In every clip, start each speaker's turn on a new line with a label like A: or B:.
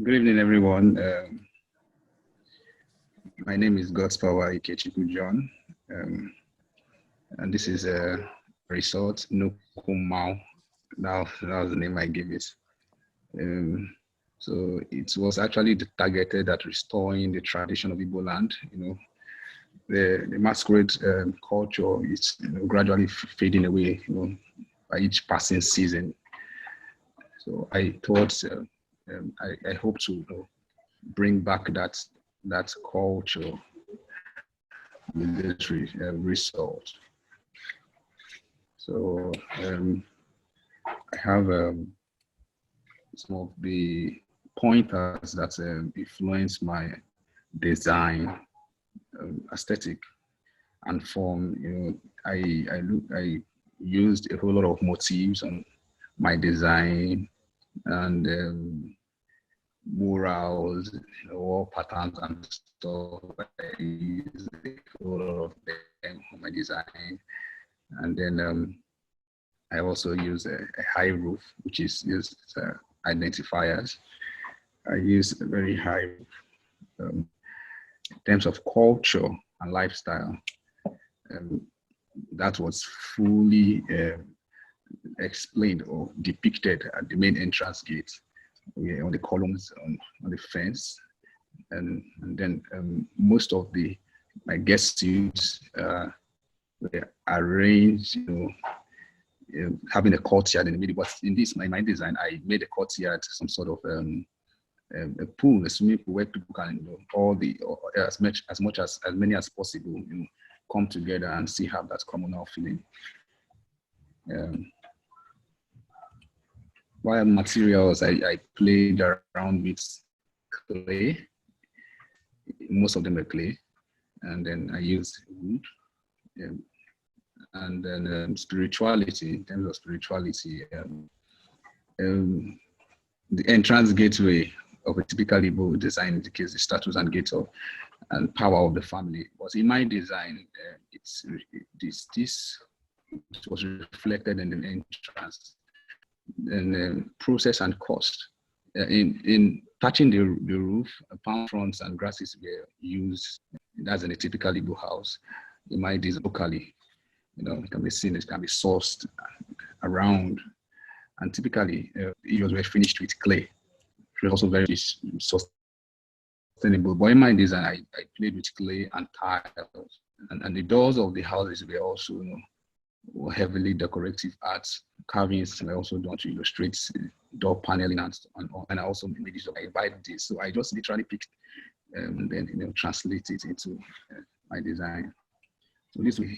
A: Good evening, everyone. My name is GODSPOWER IKECHUKWU John, and this is a resort, Nukumau. That was the name I gave it. So it was actually targeted at restoring the tradition of Igbo land. The masquerade culture is gradually fading away, by each passing season. So I thought I hope to bring back that culture with this result. So I have some of the pointers that influence my design aesthetic and form. I used a whole lot of motifs on my design and murals, wall patterns and stuff. I use a whole lot of them on my design. And then I also use a high roof, which is used identifiers. I use a very high roof. In terms of culture and lifestyle, that was fully explained or depicted at the main entrance gate, on the columns on the fence, and then most of my guest suites were arranged, having a courtyard in the middle. But in my design, I made a courtyard some sort of a pool, a swimming pool where people can, as many as possible, come together and have that communal feeling. While materials, I played around with clay. Most of them are clay, and then I used wood. And then spirituality. In terms of spirituality, the entrance gateway of a typical Igbo design indicates the status and gate and power of the family. But in my design, this was reflected in the entrance. And process and cost. In touching the roof, palm fronds and grasses were used. That's in a typical Igbo house. In my design locally, it can be seen, it can be sourced around. And typically, it was finished with clay. It was also very sustainable. But in my design, I played with clay and tiles. And the doors of the houses were also, heavily decorative arts. Carvings were also done to illustrate door paneling and I also made use of this. So I just literally picked and then translate it into my design. So these were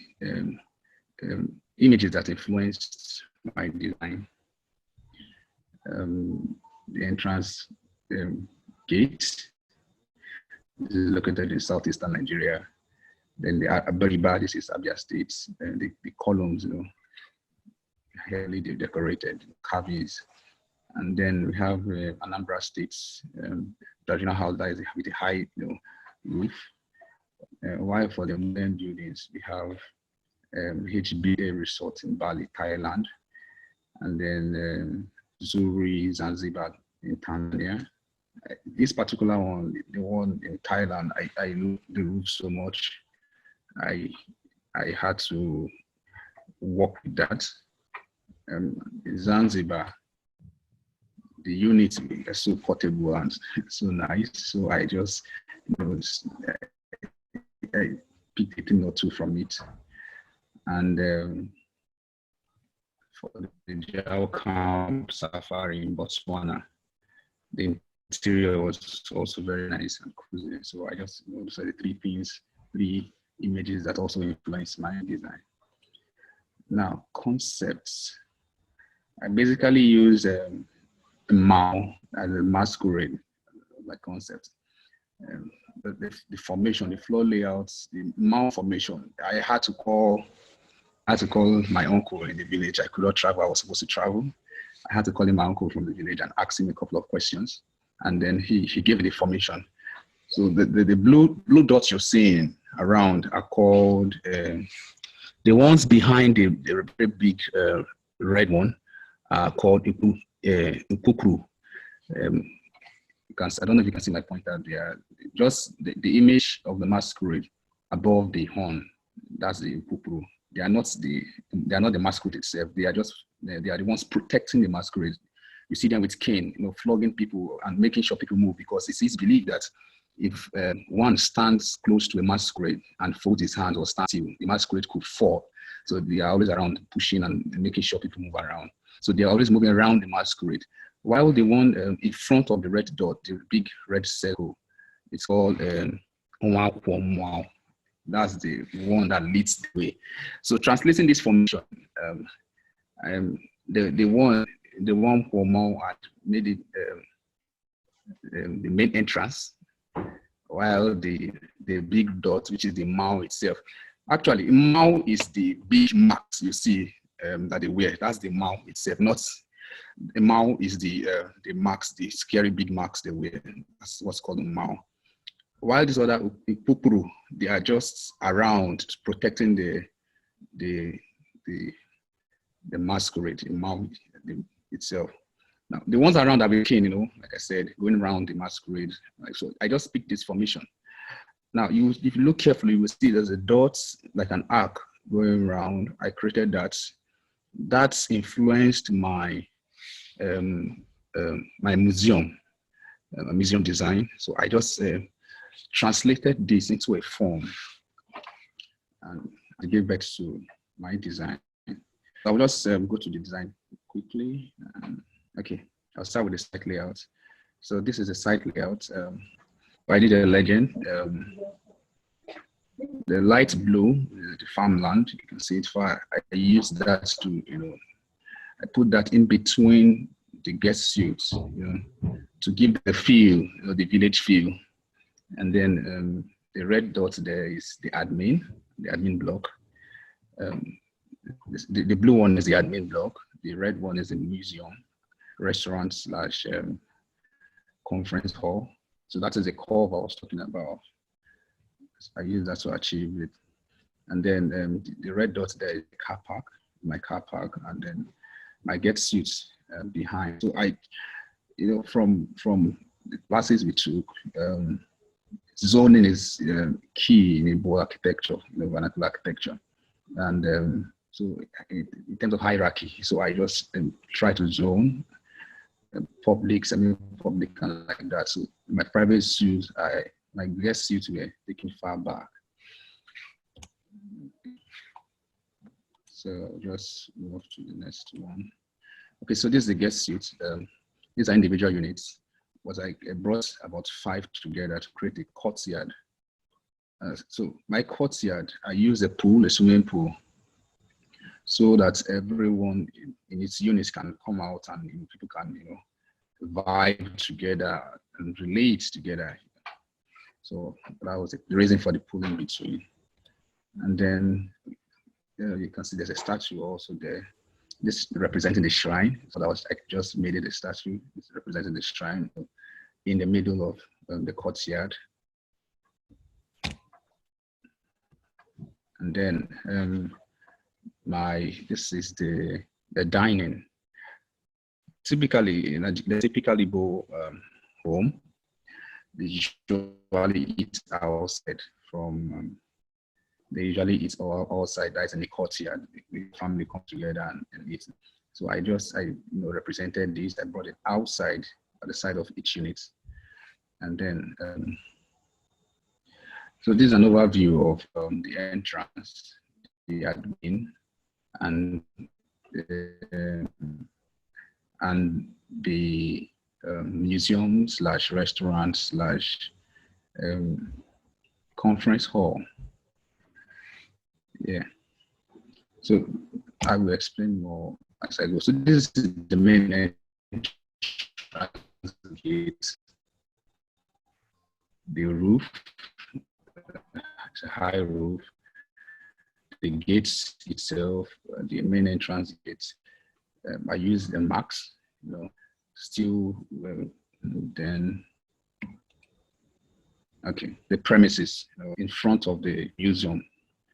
A: images that influenced my design. The entrance gate is located in southeastern Nigeria. Then the Abariba, this is Abia State, and the columns, heavily decorated carvings. And then we have Anambra State's traditional house that is with a high roof. While for the modern buildings, we have HBA Resort in Bali, Thailand, and then Zuri, Zanzibar in Tanzania. This particular one, the one in Thailand, I love the roof so much. I had to work with that. Zanzibar, the units are so portable and so nice. So I just, I picked a thing or two from it. And for the Gel Camp Safari in Botswana, the interior was also very nice and cozy. So I just said the three images that also influence my design. Now, concepts. I basically use a Mao as a masquerade, my concept. The formation, the floor layouts, the Mao formation. I had to call my uncle in the village. I could not travel. I was supposed to travel. I had to call in my uncle from the village and ask him a couple of questions. And then he gave me the formation. So the blue dots you're seeing around are called, the ones behind the very big red one are called IKECHUKWU. I don't know if you can see my pointer there. Just the image of the masquerade above the horn. That's the pupuru. They are not the masquerade itself. They are the ones protecting the masquerade. You see them with cane, flogging people and making sure people move, because it is believed that if one stands close to a masquerade and folds his hands or stands still, the masquerade could fall. So they are always around pushing and making sure people move around. So they are always moving around the masquerade. While the one in front of the red dot, the big red circle, it's called Onwa. That's the one that leads the way. So translating this formation, the one Pomo had made it the main entrance, while the big dot, which is the Mao itself. Actually, Mao is the big marks you see that they wear. That's the Mao itself. Not the Mao is the marks, the scary big marks they wear. That's what's called the Mao. While these other pupuru, they are just around protecting the masquerade, the Mao itself. Now, the ones around are very keen, like I said, going around the masquerade. So I just picked this formation. Now, if you look carefully, you will see there's a dot, like an arc going around. I created that. That's influenced my my museum design. So I just translated this into a form and I gave back to my design. I will just go to the design quickly. Okay, I'll start with the site layout. So this is a site layout. I did a legend. The light blue is the farmland. You can see it far. I used that to, I put that in between the guest suites, to give the feel, the village feel. And then the red dot there is the admin block. The blue one is the admin block. The red one is the museum, restaurant slash conference hall. So that is the curve I was talking about. I use that to achieve it. And then the red dot there is the car park, my car park, and then my get suits behind. So I, from the classes we took, zoning is key in Igbo architecture, vernacular architecture. And so in terms of hierarchy, so I just try to zone public, semi-public, and like that. So my private suits, my guest suits were taken far back. So just move to the next one. Okay, so this is the guest suite. These are individual units. I brought about 5 together to create a courtyard. So my courtyard, I use a pool, a swimming pool, so that everyone in its units can come out and people can, vibe together and relate together. So that was the reason for the pool in between. And then you can see there's a statue also there. This representing the shrine. So I just made it a statue. It's representing the shrine in the middle of the courtyard. And then this is the dining. Typically, in a typical Igbo home, they usually eat outside they usually eat outside. That's in the courtyard. The family come together and eat. So I represented this. I brought it outside at the side of each unit. And then, so this is an overview of the entrance, the admin, and the museum slash restaurant slash conference hall. Yeah. So I will explain more as I go. So this is the main entrance gate. The roof, it's a high roof. The gates itself, the main entrance gates. I use the marks, still, then, okay, the premises in front of the museum,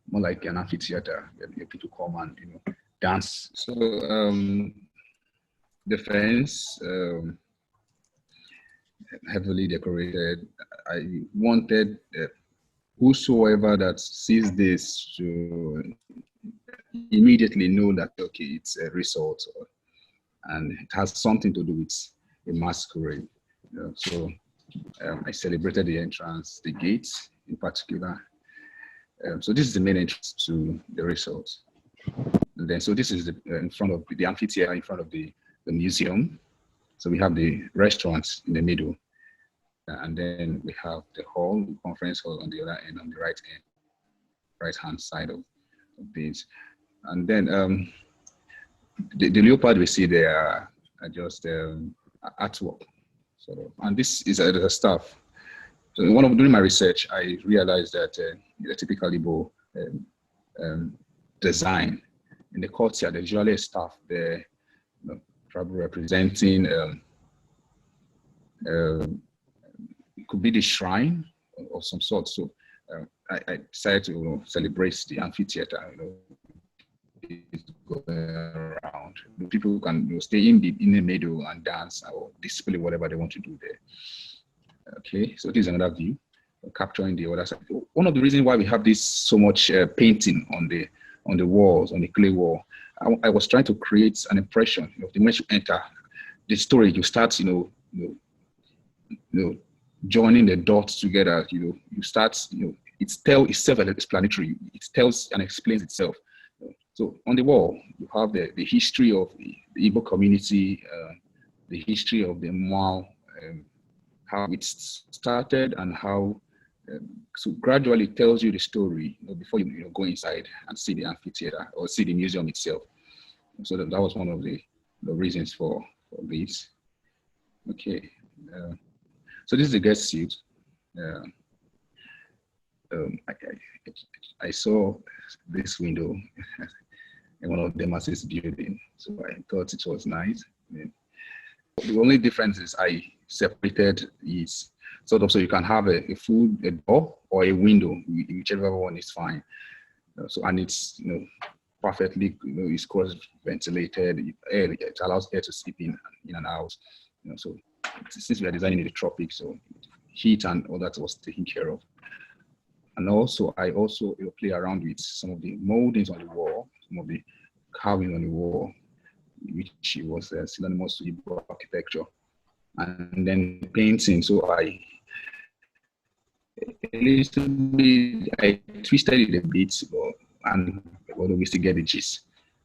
A: more like an amphitheater where people come and dance. So the fence, heavily decorated. I wanted whosoever that sees this to immediately know that, okay, it's a resort, and it has something to do with a masquerade. So I celebrated the entrance, the gates in particular. So this is the main entrance to the resort. And then, so this is in front of the amphitheater, in front of the museum. So we have the restaurants in the middle. And then we have the hall, the conference hall on the other end, on the right-hand side of this. And then the leopard we see there are just artwork, sort of. And this is the stuff. So during my research, I realized that the typical Igbo design in the courtyard, there's usually a staff there, probably representing it could be the shrine of some sort. So I decided to celebrate the amphitheater. Go around. People can stay in the middle and dance or display whatever they want to do there. Okay, so this is another view, capturing the other side. One of the reasons why we have this so much painting on the walls, on the clay wall, I was trying to create an impression. The moment you enter the story, you start, joining the dots together. You start, it's self-explanatory. It tells and explains itself. So on the wall, you have the history of the Igbo community, the history of the Mao, how it started and how, so gradually it tells you the story before you go inside and see the amphitheater or see the museum itself. So that was one of the reasons for this. Okay, so this is the guest suite. I saw this window in one of the Demas's building, so I thought it was nice. The only difference is I separated is sort of so you can have a door or a window, whichever one is fine. So, and it's perfectly it's cross ventilated. It allows air to seep in and out. So since we are designing in the tropics, so heat and all that was taken care of. And also, I also play around with some of the moldings on the wall, some of the carving on the wall, which was synonymous to Igbo architecture. And then painting. So I twisted it a bit, and we still get the gist.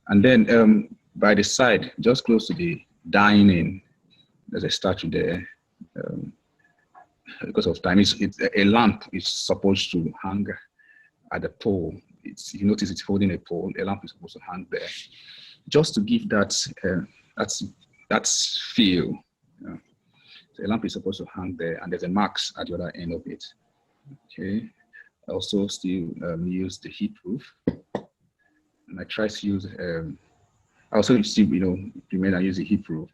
A: And then by the side, just close to the dining, there's a statue there. Because of time, it's a lamp is supposed to hang at the pole. You notice it's holding a pole. A lamp is supposed to hang there, just to give that feel. So a lamp is supposed to hang there, and there's a marks at the other end of it. Okay. I also still use the heat proof, and I try to use. I also still remain and use the heat proof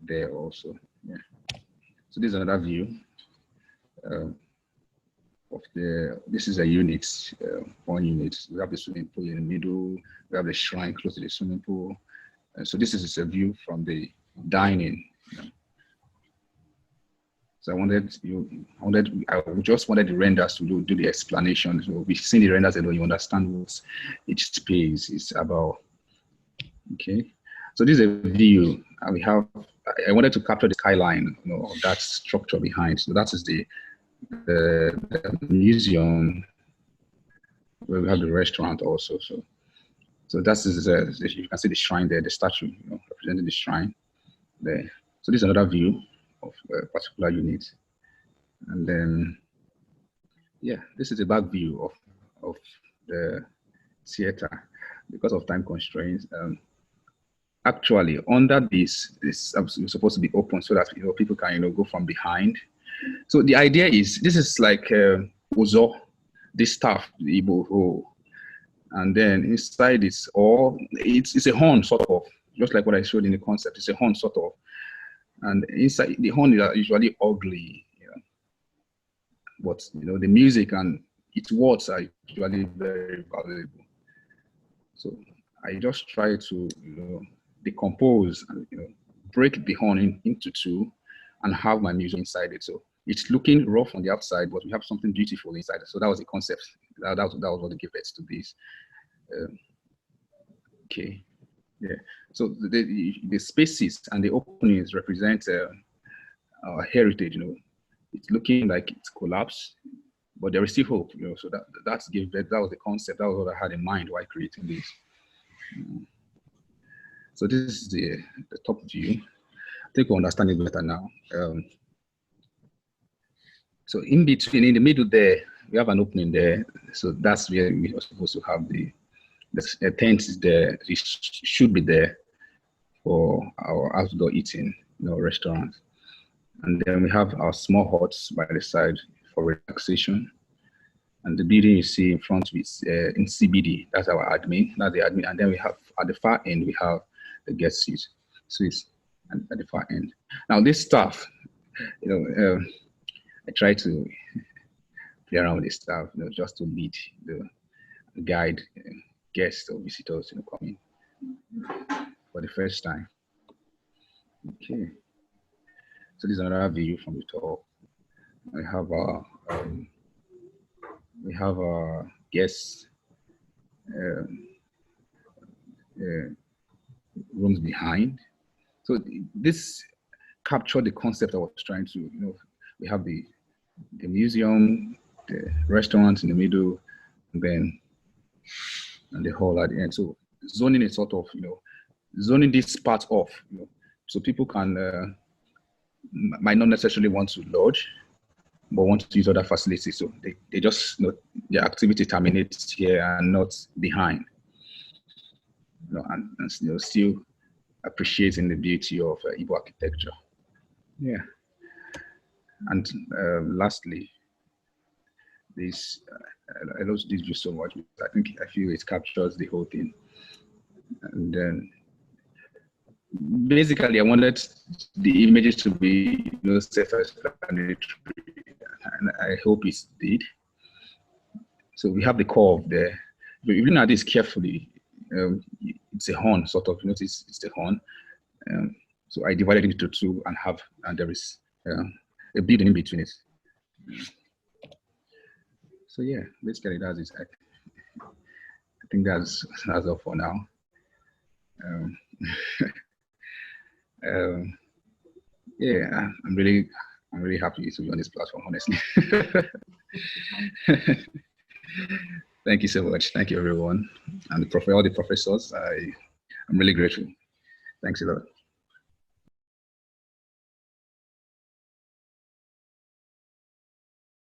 A: there also. Yeah. So this is another view. This is a unit, one unit. We have the swimming pool in the middle. We have the shrine close to the swimming pool. So this is a view from the dining. So I just wanted the renders to do the explanation. So we've seen the renders alone, you understand what each space is about. Okay. So this is a view, and I wanted to capture the skyline, of that structure behind. So that is the museum, where we have the restaurant also. So that is you can see the shrine there, the statue, representing the shrine there. So this is another view of a particular unit, and then this is a back view of the theater. Because of time constraints, actually under this is supposed to be open so that people can go from behind. So the idea is this is like Ozo, this staff, the Igbo, and then inside it's a horn sort of, just like what I showed in the concept. It's a horn sort of, and inside the horn is usually ugly, but the music and its words are usually very valuable. So I just try to decompose and break the horn into two, and have my museum inside it. So it's looking rough on the outside, but we have something beautiful inside. So that was the concept. That was what gave birth to this. Okay, yeah. So the spaces and the openings represent our heritage. You know, it's looking like it's collapsed, but there is still hope. You know, so that's gave birth. That was the concept. That was what I had in mind while creating this. So this is the top view. I think we understand it better now. So in between, in the middle there, we have an opening there. So that's where we are supposed to have the tent is there. It should be there for our outdoor eating, you know, restaurants. And then we have our small huts by the side for relaxation. And the building you see in front is in CBD. That's our admin. That's the admin. And then we have at the far end we have the guest suites at the far end. Now this stuff, you know, I try to play around with this stuff, you know, just to lead the guide guests or visitors, you know, coming for the first time. Okay, so this is another view from the top. We have our guests rooms behind. So this captured the concept I was trying to, you know, we have the museum, the restaurants in the middle, and the hall at the end. So zoning is sort of, you know, zoning this part off, you know, so people can might not necessarily want to lodge, but want to use other facilities. So they just, you know, their activity terminates here and not behind, you know, and you know, still appreciating the beauty of Igbo architecture. Yeah. And lastly, this I love this view so much. I feel it captures the whole thing. And then basically, I wanted the images to be, you know, self-explanatory, and I hope it did. So we have the curve there. But if you look at this carefully, it's a horn, sort of. Notice it's the horn. So I divided it into two and there is a building in between it. So yeah, basically that's it. I think that's all for now. Yeah, I'm really happy to be on this platform, honestly. Thank you so much. Thank you, everyone, and all the professors. I'm really grateful. Thanks a lot.